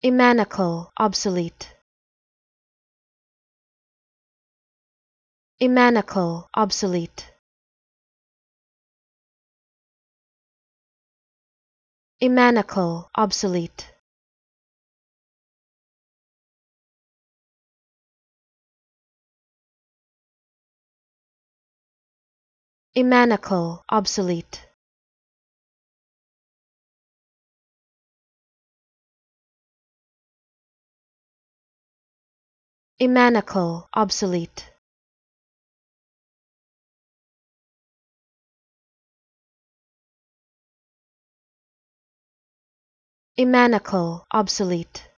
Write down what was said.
Immanacle, obsolete. Immanacle, obsolete. Immanacle, obsolete. Immanacle, obsolete. Immanacle, obsolete. Immanacle, obsolete.